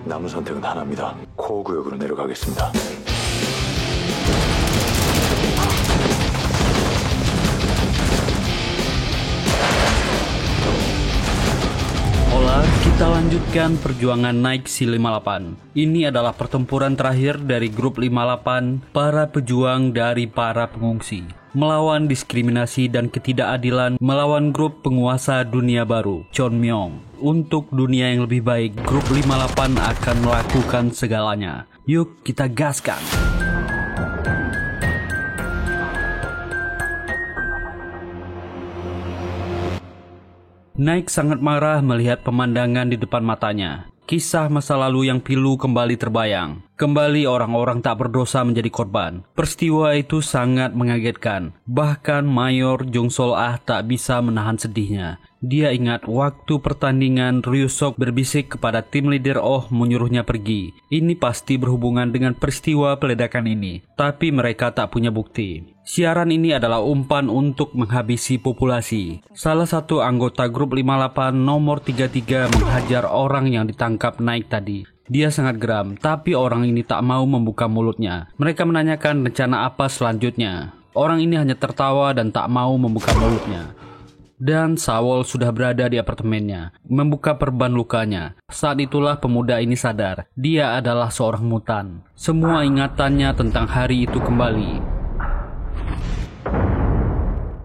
남은 선택은 하나입니다. 코어 구역으로 내려가겠습니다. Hola, kita lanjutkan perjuangan naik Si-58. Ini adalah pertempuran terakhir dari grup 58, para pejuang dari para pengungsi. Melawan diskriminasi dan ketidakadilan, melawan grup penguasa dunia baru, Chonmyong. Untuk dunia yang lebih baik, grup 58 akan melakukan segalanya. Yuk kita gaskan! Naik sangat marah melihat pemandangan di depan matanya. Kisah masa lalu yang pilu kembali terbayang. Kembali orang-orang tak berdosa menjadi korban. Peristiwa itu sangat mengagetkan. Bahkan Mayor Jung Sol-ah tak bisa menahan sedihnya. Dia ingat waktu pertandingan Ryu-sok berbisik kepada tim leader Oh menyuruhnya pergi. Ini pasti berhubungan dengan peristiwa peledakan ini. Tapi mereka tak punya bukti. Siaran ini adalah umpan untuk menghabisi populasi. Salah satu anggota grup 58 nomor 33 menghajar orang yang ditangkap naik tadi. Dia sangat geram, tapi orang ini tak mau membuka mulutnya. Mereka menanyakan rencana apa selanjutnya. Orang ini hanya tertawa dan tak mau membuka mulutnya. Dan Sawol sudah berada di apartemennya, membuka perban lukanya. Saat itulah pemuda ini sadar, dia adalah seorang mutan. Semua ingatannya tentang hari itu kembali.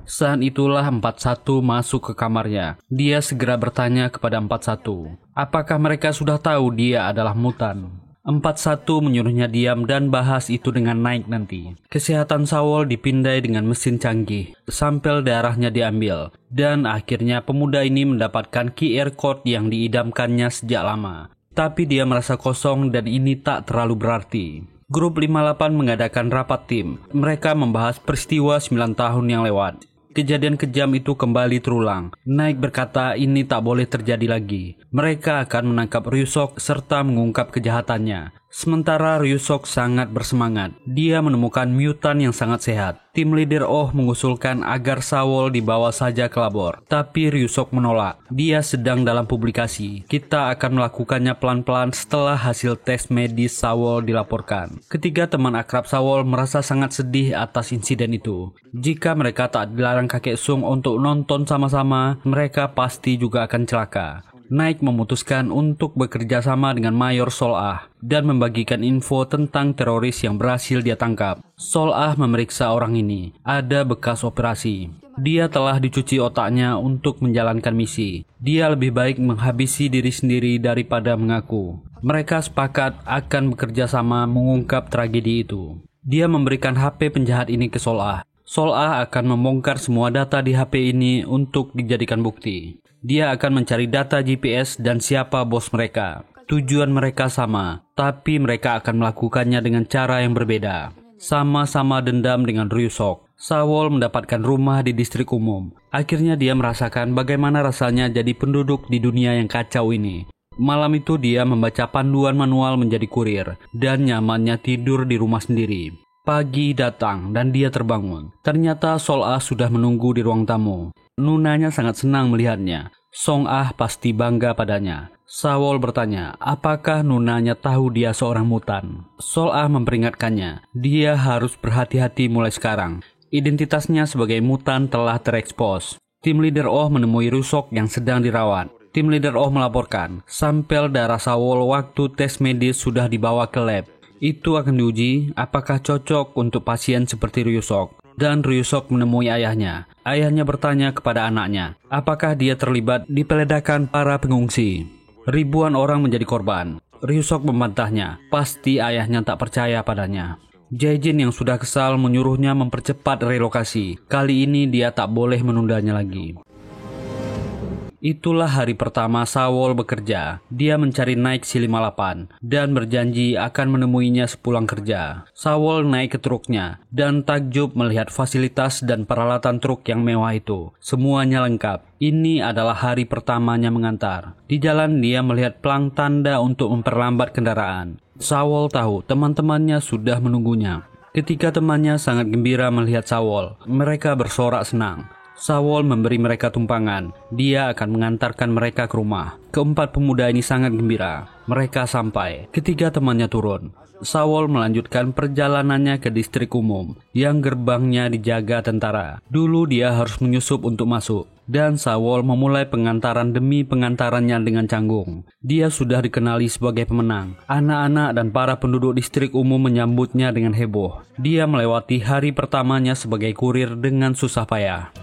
Saat itulah 41 masuk ke kamarnya. Dia segera bertanya kepada 41, apakah mereka sudah tahu dia adalah mutan? 41 menyuruhnya diam dan bahas itu dengan naik nanti. Kesehatan Sawol dipindai dengan mesin canggih. Sampel darahnya diambil. Dan akhirnya pemuda ini mendapatkan QR code yang diidamkannya sejak lama. Tapi dia merasa kosong dan ini tak terlalu berarti. Grup 58 mengadakan rapat tim. Mereka membahas peristiwa 9 tahun yang lewat. Kejadian kejam itu kembali terulang. Naik berkata ini tak boleh terjadi lagi. Mereka akan menangkap Ryu-sok serta mengungkap kejahatannya. Sementara Ryu-sok sangat bersemangat. Dia menemukan mutan yang sangat sehat. Tim leader Oh mengusulkan agar Sawol dibawa saja ke labor. Tapi Ryu-sok menolak. Dia sedang dalam publikasi. Kita akan melakukannya pelan-pelan setelah hasil tes medis Sawol dilaporkan. Ketiga teman akrab Sawol merasa sangat sedih atas insiden itu. Jika mereka tak dilarang kakek Sung untuk nonton sama-sama, mereka pasti juga akan celaka. Naik memutuskan untuk bekerja sama dengan Mayor Sol-ah dan membagikan info tentang teroris yang berhasil dia tangkap. Sol-ah memeriksa orang ini. Ada bekas operasi. Dia telah dicuci otaknya untuk menjalankan misi. Dia lebih baik menghabisi diri sendiri daripada mengaku. Mereka sepakat akan bekerja sama mengungkap tragedi itu. Dia memberikan HP penjahat ini ke Sol-ah. Sol-ah akan membongkar semua data di HP ini untuk dijadikan bukti. Dia akan mencari data GPS dan siapa bos mereka. Tujuan mereka sama, tapi mereka akan melakukannya dengan cara yang berbeda. Sama-sama dendam dengan Ryu-sok. Sawol mendapatkan rumah di distrik umum. Akhirnya dia merasakan bagaimana rasanya jadi penduduk di dunia yang kacau ini. Malam itu dia membaca panduan manual menjadi kurir dan nyamannya tidur di rumah sendiri. Pagi datang dan dia terbangun. Ternyata Sol-ah sudah menunggu di ruang tamu. Nunanya sangat senang melihatnya. Song-ah pasti bangga padanya. Sawol bertanya, apakah Nunanya tahu dia seorang mutan? Sol-ah memperingatkannya, dia harus berhati-hati mulai sekarang. Identitasnya sebagai mutan telah terekspos. Tim leader Oh menemui Ryu-sok yang sedang dirawat. Tim leader Oh melaporkan, sampel darah Sawol waktu tes medis sudah dibawa ke lab. Itu akan diuji apakah cocok untuk pasien seperti Ryu-sok. Dan Ryu-sok menemui ayahnya. Ayahnya bertanya kepada anaknya, apakah dia terlibat di peledakan para pengungsi. Ribuan orang menjadi korban. Ryu-sok membantahnya, pasti ayahnya tak percaya padanya. Jae-jin yang sudah kesal menyuruhnya mempercepat relokasi. Kali ini dia tak boleh menundanya lagi. Itulah hari pertama Sawol bekerja. Dia mencari naik Si-58 dan berjanji akan menemuinya sepulang kerja. Sawol naik ke truknya dan takjub melihat fasilitas dan peralatan truk yang mewah itu. Semuanya lengkap. Ini adalah hari pertamanya mengantar. Di jalan dia melihat pelang tanda untuk memperlambat kendaraan. Sawol tahu teman-temannya sudah menunggunya. Ketika temannya sangat gembira melihat Sawol, mereka bersorak senang. Sawol memberi mereka tumpangan. Dia akan mengantarkan mereka ke rumah. Keempat pemuda ini sangat gembira. Mereka sampai. Ketiga temannya turun. Sawol melanjutkan perjalanannya ke distrik umum yang gerbangnya dijaga tentara. Dulu dia harus menyusup untuk masuk. Dan Sawol memulai pengantaran demi pengantarannya dengan canggung. Dia sudah dikenali sebagai pemenang. Anak-anak dan para penduduk distrik umum menyambutnya dengan heboh. Dia melewati hari pertamanya sebagai kurir dengan susah payah.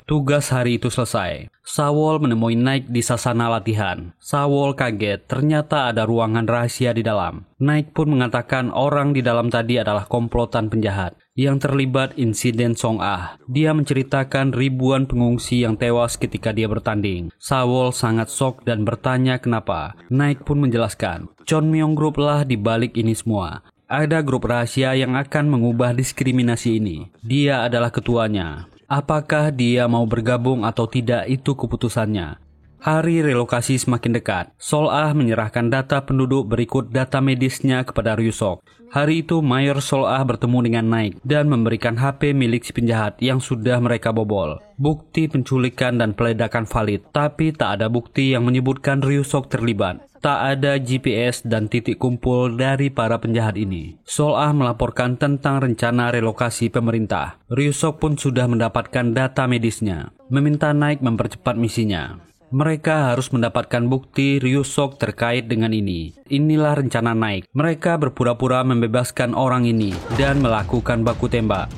Tugas hari itu selesai. Sawol menemui Nike di sasana latihan. Sawol kaget, ternyata ada ruangan rahasia di dalam. Nike pun mengatakan orang di dalam tadi adalah komplotan penjahat yang terlibat insiden Song Ah. Dia menceritakan ribuan pengungsi yang tewas ketika dia bertanding. Sawol sangat shock dan bertanya kenapa. Nike pun menjelaskan, Chonmyong Group lah di balik ini semua. Ada grup rahasia yang akan mengubah diskriminasi ini. Dia adalah ketuanya. Apakah dia mau bergabung atau tidak itu keputusannya. Hari relokasi semakin dekat. Sol Ah menyerahkan data penduduk berikut data medisnya kepada Ryusok. Hari itu Mayor Sol Ah bertemu dengan Nike dan memberikan HP milik si penjahat yang sudah mereka bobol. Bukti penculikan dan peledakan valid, tapi tak ada bukti yang menyebutkan Ryusok terlibat. Tak ada GPS dan titik kumpul dari para penjahat ini. Sol Ah melaporkan tentang rencana relokasi pemerintah. Ryusok pun sudah mendapatkan data medisnya, meminta Nike mempercepat misinya. Mereka harus mendapatkan bukti Ryusok terkait dengan ini. Inilah rencana Nike. Mereka berpura-pura membebaskan orang ini dan melakukan baku tembak.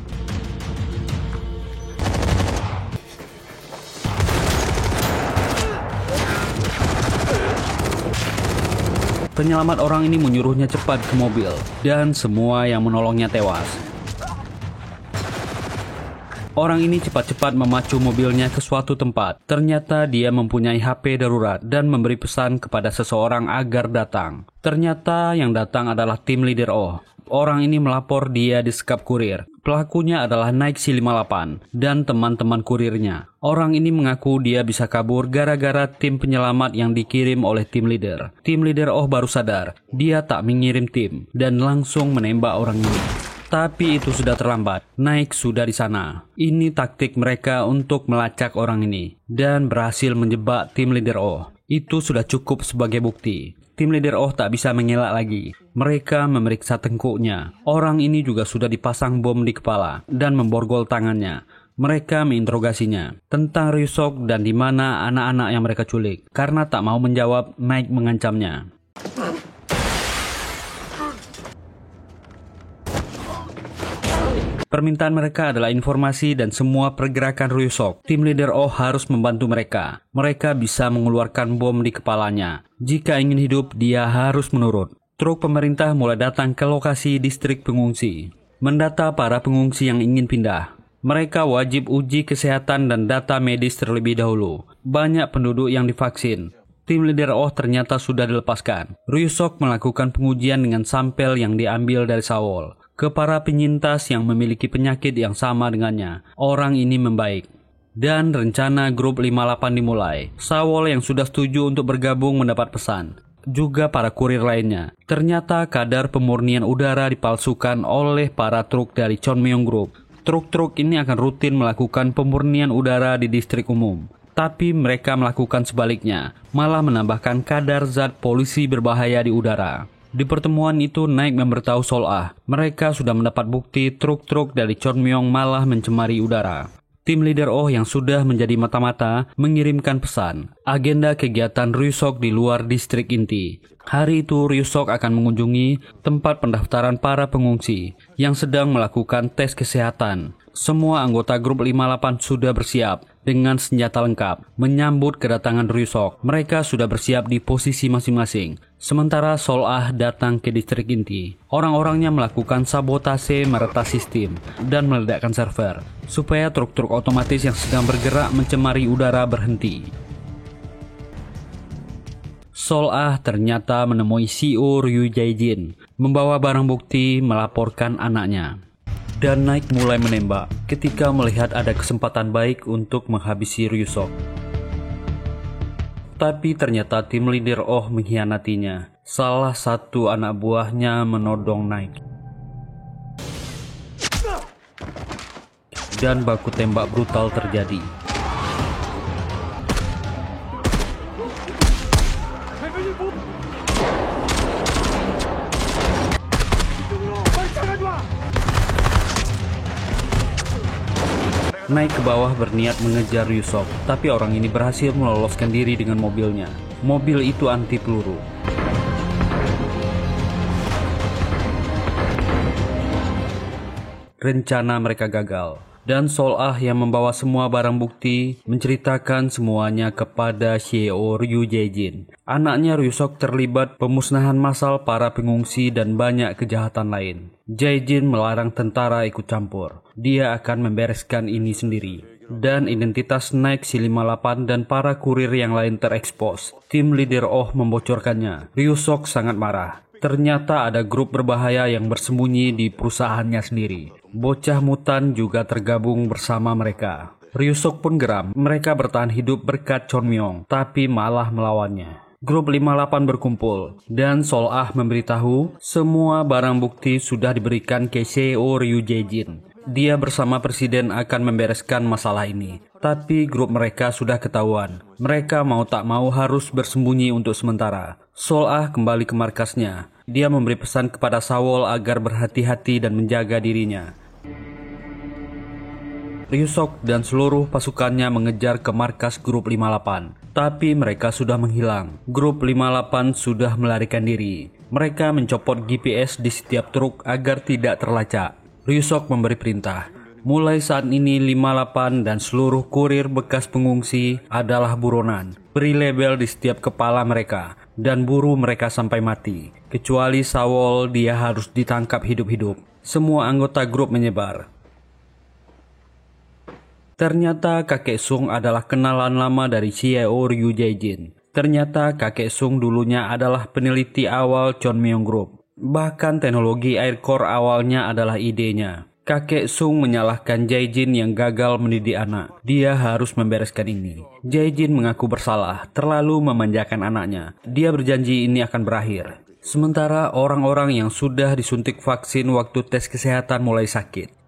Penyelamat orang ini menyuruhnya cepat ke mobil, dan semua yang menolongnya tewas. Orang ini cepat-cepat memacu mobilnya ke suatu tempat. Ternyata dia mempunyai HP darurat dan memberi pesan kepada seseorang agar datang. Ternyata yang datang adalah tim leader Oh. Orang ini melapor dia disekap kurir. Pelakunya adalah Nike C58 dan teman-teman kurirnya. Orang ini mengaku dia bisa kabur gara-gara tim penyelamat yang dikirim oleh tim leader. Tim leader Oh baru sadar, dia tak mengirim tim dan langsung menembak orang ini. Tapi itu sudah terlambat. Nike sudah di sana. Ini taktik mereka untuk melacak orang ini dan berhasil menjebak tim leader Oh. Itu sudah cukup sebagai bukti. Tim leader Oh tak bisa mengelak lagi. Mereka memeriksa tengkuknya. Orang ini juga sudah dipasang bom di kepala dan memborgol tangannya. Mereka menginterogasinya tentang Ryusok dan di mana anak-anak yang mereka culik. Karena tak mau menjawab, Nike mengancamnya. Permintaan mereka adalah informasi dan semua pergerakan Ryusok. Tim leader Oh harus membantu mereka. Mereka bisa mengeluarkan bom di kepalanya. Jika ingin hidup, dia harus menurut. Truk pemerintah mulai datang ke lokasi distrik pengungsi. Mendata para pengungsi yang ingin pindah. Mereka wajib uji kesehatan dan data medis terlebih dahulu. Banyak penduduk yang divaksin. Tim leader Oh ternyata sudah dilepaskan. Ryusok melakukan pengujian dengan sampel yang diambil dari Sawol. Ke para penyintas yang memiliki penyakit yang sama dengannya. Orang ini membaik. Dan rencana grup 58 dimulai. Sawol yang sudah setuju untuk bergabung mendapat pesan. Juga para kurir lainnya. Ternyata kadar pemurnian udara dipalsukan oleh para truk dari Chonmyong Group. Truk-truk ini akan rutin melakukan pemurnian udara di distrik umum. Tapi mereka melakukan sebaliknya. Malah menambahkan kadar zat polusi berbahaya di udara. Di pertemuan itu Nike memberitahu Sol Ah. Mereka sudah mendapat bukti truk-truk dari Chonmyong malah mencemari udara. Tim leader Oh yang sudah menjadi mata-mata mengirimkan pesan. Agenda kegiatan Ryusok di luar distrik inti. Hari itu Ryusok akan mengunjungi tempat pendaftaran para pengungsi yang sedang melakukan tes kesehatan. Semua anggota grup 58 sudah bersiap dengan senjata lengkap menyambut kedatangan Ryusok. Mereka sudah bersiap di posisi masing-masing. Sementara Sol Ah datang ke distrik inti. Orang-orangnya melakukan sabotase meretas sistem dan meledakkan server supaya truk-truk otomatis yang sedang bergerak mencemari udara berhenti. Sol Ah ternyata menemui CEO Ryu Jae-jin membawa barang bukti melaporkan anaknya. Dan Nike mulai menembak ketika melihat ada kesempatan baik untuk menghabisi Ryusok. Tapi ternyata tim leader Oh mengkhianatinya. Salah satu anak buahnya menodong Nike. dan baku tembak brutal terjadi. Naik ke bawah berniat mengejar Ryusok, tapi orang ini berhasil meloloskan diri dengan mobilnya. Mobil itu anti peluru. Rencana mereka gagal, dan Sol-ah yang membawa semua barang bukti menceritakan semuanya kepada CEO Ryu Jae-jin. Anaknya Ryusok terlibat pemusnahan massal para pengungsi dan banyak kejahatan lain. Jae-jin melarang tentara ikut campur. Dia akan membereskan ini sendiri. Dan identitas Nike C58 dan para kurir yang lain terekspos. Tim leader Oh membocorkannya. Ryusok sangat marah. Ternyata ada grup berbahaya yang bersembunyi di perusahaannya sendiri. Bocah mutan juga tergabung bersama mereka. Ryusok pun geram. Mereka bertahan hidup berkat Chon Myung, tapi malah melawannya. Grup 58 berkumpul, dan Sol-ah memberitahu semua barang bukti sudah diberikan ke CEO Ryu Jae-jin. Dia bersama presiden akan membereskan masalah ini. Tapi grup mereka sudah ketahuan. Mereka mau tak mau harus bersembunyi untuk sementara. Sol-ah kembali ke markasnya. Dia memberi pesan kepada Sawol agar berhati-hati dan menjaga dirinya. Ryusok dan seluruh pasukannya mengejar ke markas grup 58. Tapi mereka sudah menghilang. Grup 58 sudah melarikan diri. Mereka mencopot GPS di setiap truk agar tidak terlacak. Ryusok memberi perintah. Mulai saat ini 58 dan seluruh kurir bekas pengungsi adalah buronan. Beri label di setiap kepala mereka dan buru mereka sampai mati. Kecuali Sawol, dia harus ditangkap hidup-hidup. Semua anggota grup menyebar. Ternyata kakek Sung adalah kenalan lama dari CEO Ryu Jae-jin. Ternyata kakek Sung dulunya adalah peneliti awal Chon Myung Group. Bahkan teknologi air core awalnya adalah idenya. Kakek Sung menyalahkan Jae-jin yang gagal mendidik anak. Dia harus membereskan ini. Jae-jin mengaku bersalah, terlalu memanjakan anaknya. Dia berjanji ini akan berakhir. Sementara orang-orang yang sudah disuntik vaksin waktu tes kesehatan mulai sakit.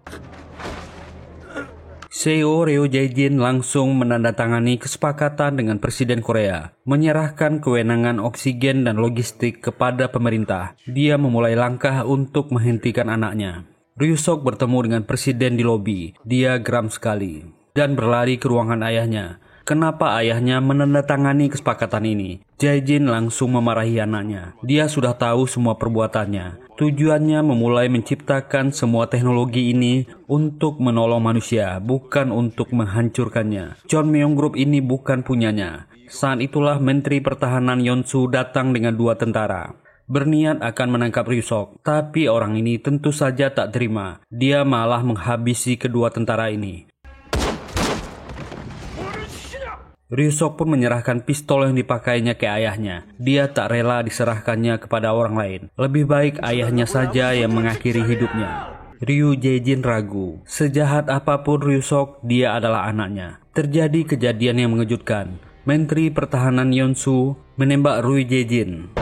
CEO Ryu Jae-jin langsung menandatangani kesepakatan dengan Presiden Korea, menyerahkan kewenangan oksigen dan logistik kepada pemerintah. Dia memulai langkah untuk menghentikan anaknya. Ryusok bertemu dengan Presiden di lobi. Dia geram sekali dan berlari ke ruangan ayahnya. Kenapa ayahnya menandatangani kesepakatan ini? Jae-jin langsung memarahi anaknya. Dia sudah tahu semua perbuatannya. Tujuannya memulai menciptakan semua teknologi ini untuk menolong manusia, bukan untuk menghancurkannya. Chon Myung Group ini bukan punyanya. Saat itulah Menteri Pertahanan Yeon-su datang dengan 2 tentara. Berniat akan menangkap Ryusok, tapi orang ini tentu saja tak terima. Dia malah menghabisi kedua tentara ini. Ryusok pun menyerahkan pistol yang dipakainya ke ayahnya. Dia tak rela diserahkannya kepada orang lain. Lebih baik ayahnya saja yang mengakhiri hidupnya. Ryu Jae-jin ragu. Sejahat apapun Ryusok, dia adalah anaknya. Terjadi kejadian yang mengejutkan. Menteri Pertahanan Yeon-su menembak Ryu Jae-jin.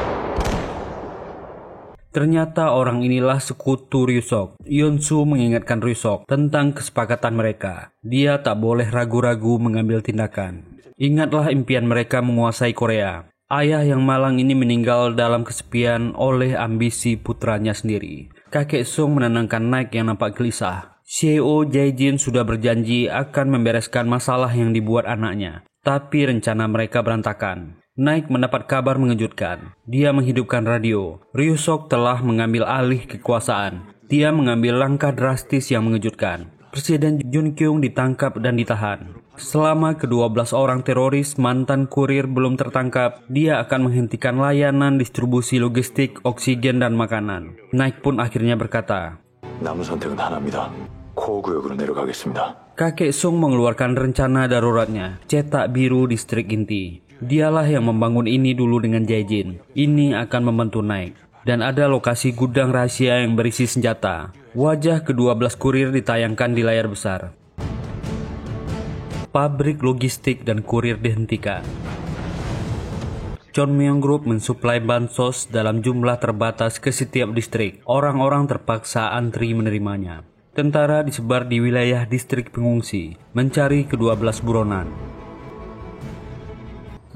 Ternyata orang inilah sekutu Ryusok. Yeon-su mengingatkan Ryusok tentang kesepakatan mereka. Dia tak boleh ragu-ragu mengambil tindakan. Ingatlah impian mereka menguasai Korea. Ayah yang malang ini meninggal dalam kesepian oleh ambisi putranya sendiri. Kakek Sung menenangkan Nike yang nampak gelisah. CEO Jae-jin sudah berjanji akan membereskan masalah yang dibuat anaknya. Tapi rencana mereka berantakan. Nike mendapat kabar mengejutkan. Dia menghidupkan radio. Ryusok telah mengambil alih kekuasaan. Dia mengambil langkah drastis yang mengejutkan. Presiden Jun Kyung ditangkap dan ditahan. Selama ke-12 orang teroris mantan kurir belum tertangkap, dia akan menghentikan layanan distribusi logistik, oksigen, dan makanan. Nike pun akhirnya berkata, 남은 선택은 하나입니다. 코어 구역으로 내려가겠습니다. Kakek Sung mengeluarkan rencana daruratnya, cetak biru distrik inti. Dialah yang membangun ini dulu dengan Jae-jin. Ini akan membantu Nike. Dan ada lokasi gudang rahasia yang berisi senjata. Wajah ke-12 kurir ditayangkan di layar besar. Pabrik logistik dan kurir dihentikan. Chon Myung Group mensuplai bansos dalam jumlah terbatas ke setiap distrik. Orang-orang terpaksa antri menerimanya. Tentara disebar di wilayah distrik pengungsi, mencari ke-12 buronan.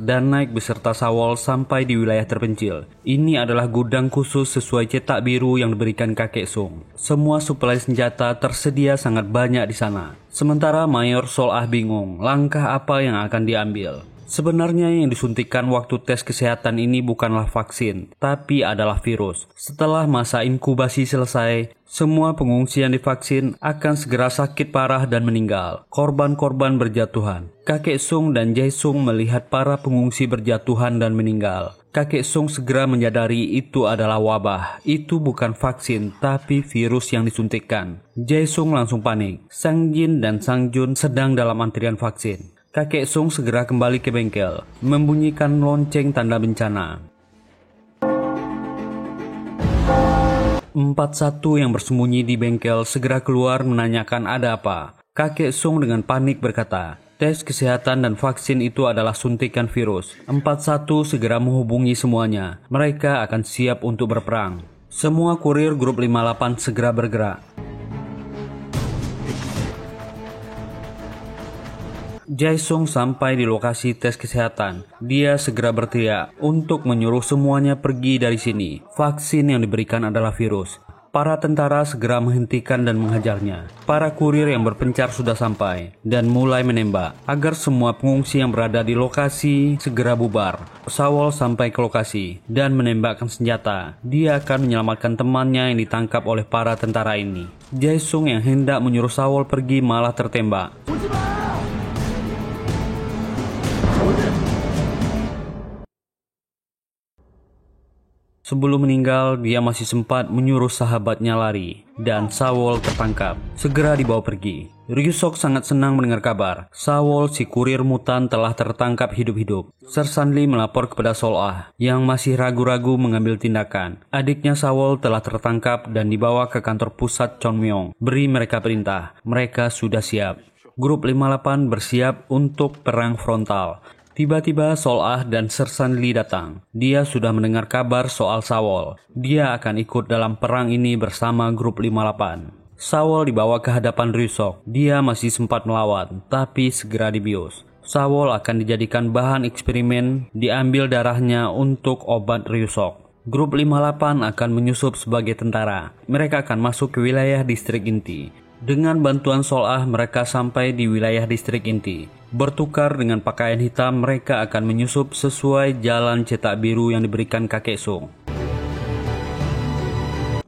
Dan naik beserta Sawol sampai di wilayah terpencil. Ini adalah gudang khusus sesuai cetak biru yang diberikan kakek Sung. Semua suplai senjata tersedia sangat banyak di sana. Sementara Mayor Sol Ah bingung langkah apa yang akan diambil. Sebenarnya yang disuntikan waktu tes kesehatan ini bukanlah vaksin, tapi adalah virus. Setelah masa inkubasi selesai, semua pengungsi yang divaksin akan segera sakit parah dan meninggal. Korban-korban berjatuhan. Kakek Sung dan Jae Sung melihat para pengungsi berjatuhan dan meninggal. Kakek Sung segera menyadari itu adalah wabah. Itu bukan vaksin, tapi virus yang disuntikkan. Jae Sung langsung panik. Sang Jin dan Sang Jun sedang dalam antrian vaksin. Kakek Sung segera kembali ke bengkel, membunyikan lonceng tanda bencana. 41 yang bersembunyi di bengkel segera keluar menanyakan ada apa. Kakek Sung dengan panik berkata, tes kesehatan dan vaksin itu adalah suntikan virus. 41 segera menghubungi semuanya. Mereka akan siap untuk berperang. Semua kurir grup 58 segera bergerak. Jae Sung sampai di lokasi tes kesehatan. Dia segera berteriak untuk menyuruh semuanya pergi dari sini. Vaksin yang diberikan adalah virus. Para tentara segera menghentikan dan menghajarnya. Para kurir yang berpencar sudah sampai dan mulai menembak agar semua pengungsi yang berada di lokasi segera bubar. Sawol sampai ke lokasi dan menembakkan senjata. Dia akan menyelamatkan temannya yang ditangkap oleh para tentara ini. Jae Sung yang hendak menyuruh Sawol pergi malah tertembak. Sebelum meninggal, dia masih sempat menyuruh sahabatnya lari, dan Sawol tertangkap. Segera dibawa pergi. Ryusok sangat senang mendengar kabar. Sawol, si kurir mutan, telah tertangkap hidup-hidup. Sersan Lee melapor kepada Sol Ah, yang masih ragu-ragu mengambil tindakan. Adiknya Sawol telah tertangkap dan dibawa ke kantor pusat Chonmyong. Beri mereka perintah. Mereka sudah siap. Grup 58 bersiap untuk perang frontal. Tiba-tiba Sol Ah dan Sersan Lee datang. Dia sudah mendengar kabar soal Sawol. Dia akan ikut dalam perang ini bersama grup 58. Sawol dibawa ke hadapan Ryusok. Dia masih sempat melawan, tapi segera dibius. Sawol akan dijadikan bahan eksperimen, diambil darahnya untuk obat Ryusok. Grup 58 akan menyusup sebagai tentara. Mereka akan masuk ke wilayah distrik inti. Dengan bantuan Sol Ah, mereka sampai di wilayah distrik inti. Bertukar dengan pakaian hitam, mereka akan menyusup sesuai jalan cetak biru yang diberikan kakek Sung.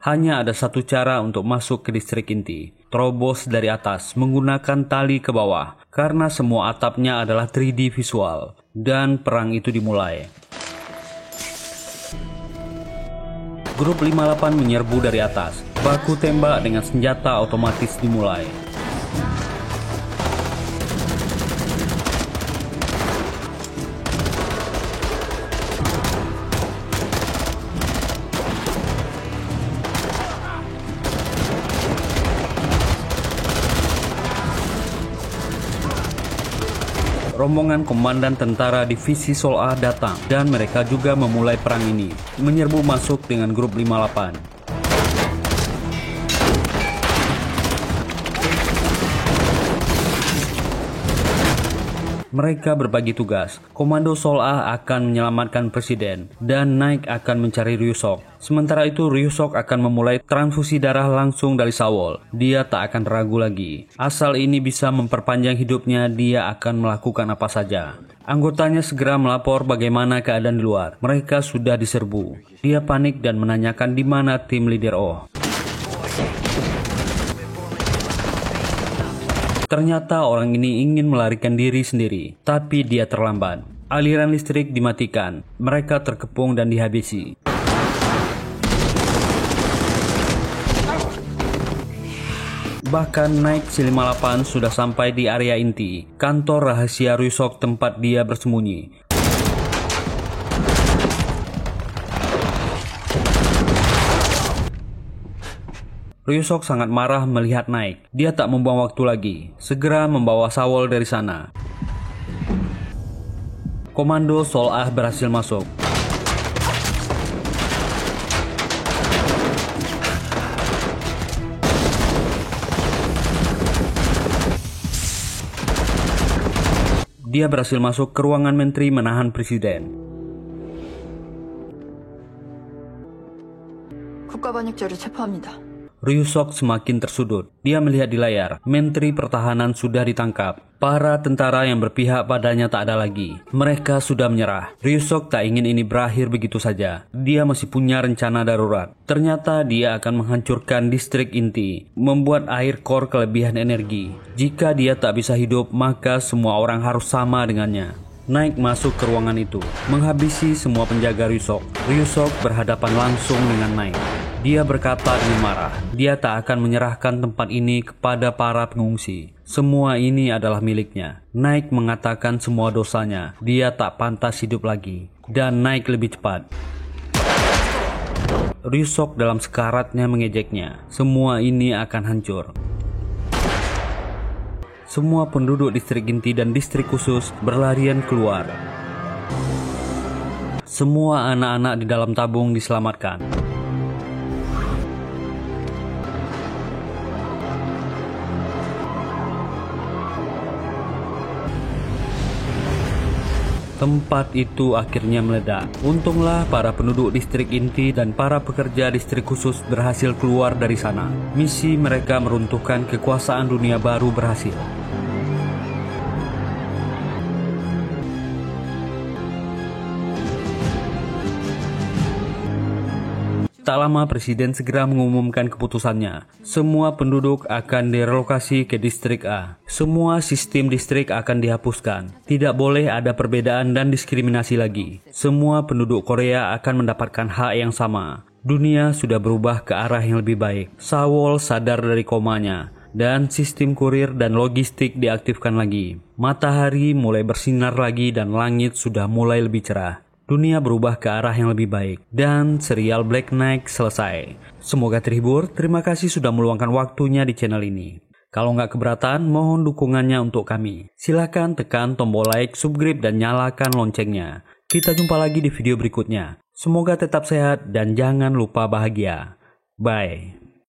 Hanya ada satu cara untuk masuk ke distrik inti. Terobos dari atas menggunakan tali ke bawah, karena semua atapnya adalah 3D visual. Dan perang itu dimulai. Grup 58 menyerbu dari atas. Baku tembak dengan senjata otomatis dimulai. Rombongan komandan tentara divisi Sol Ah datang dan mereka juga memulai perang ini, menyerbu masuk dengan grup 58. Mereka berbagi tugas. Komando Sol Ah akan menyelamatkan presiden dan Naik akan mencari Ryusok. Sementara itu Ryusok akan memulai transfusi darah langsung dari Sawol. Dia tak akan ragu lagi. Asal ini bisa memperpanjang hidupnya, dia akan melakukan apa saja. Anggotanya segera melapor bagaimana keadaan di luar. Mereka sudah diserbu. Dia panik dan menanyakan di mana tim leader Oh. Ternyata orang ini ingin melarikan diri sendiri, tapi dia terlambat. Aliran listrik dimatikan, mereka terkepung dan dihabisi. Bahkan Naik C58 sudah sampai di area inti, kantor rahasia Ryusok tempat dia bersembunyi. Ryusok sangat marah melihat Naik. Dia tak membuang waktu lagi. Segera membawa Sawol dari sana. Komando Sol Ah berhasil masuk. Dia berhasil masuk ke ruangan menteri menahan presiden. 국가반역죄로 체포합니다. Ryu-sok semakin tersudut. Dia melihat di layar, Menteri Pertahanan sudah ditangkap. Para tentara yang berpihak padanya tak ada lagi. Mereka sudah menyerah. Ryu-sok tak ingin ini berakhir begitu saja. Dia masih punya rencana darurat. Ternyata dia akan menghancurkan distrik inti, membuat air core kelebihan energi. Jika dia tak bisa hidup, maka semua orang harus sama dengannya. Naik masuk ke ruangan itu, menghabisi semua penjaga Ryu-sok. Ryu-sok berhadapan langsung dengan Naik. Dia berkata dengan marah, dia tak akan menyerahkan tempat ini kepada para pengungsi. Semua ini adalah miliknya. Naik mengatakan semua dosanya, dia tak pantas hidup lagi. Dan Naik lebih cepat. Ryu-sok dalam sekaratnya mengejeknya. Semua ini akan hancur. Semua penduduk distrik inti dan distrik khusus berlarian keluar. Semua anak-anak di dalam tabung diselamatkan. Tempat itu akhirnya meledak. Untunglah para penduduk distrik inti dan para pekerja distrik khusus berhasil keluar dari sana. Misi mereka meruntuhkan kekuasaan dunia baru berhasil. Tak lama presiden segera mengumumkan keputusannya. Semua penduduk akan direlokasi ke distrik A. Semua sistem distrik akan dihapuskan. Tidak boleh ada perbedaan dan diskriminasi lagi. Semua penduduk Korea akan mendapatkan hak yang sama. Dunia sudah berubah ke arah yang lebih baik. Sawol sadar dari komanya. Dan sistem kurir dan logistik diaktifkan lagi. Matahari mulai bersinar lagi dan langit sudah mulai lebih cerah. Dunia berubah ke arah yang lebih baik. Dan serial Black Knight selesai. Semoga terhibur. Terima kasih sudah meluangkan waktunya di channel ini. Kalau nggak keberatan, mohon dukungannya untuk kami. Silahkan tekan tombol like, subscribe, dan nyalakan loncengnya. Kita jumpa lagi di video berikutnya. Semoga tetap sehat dan jangan lupa bahagia. Bye.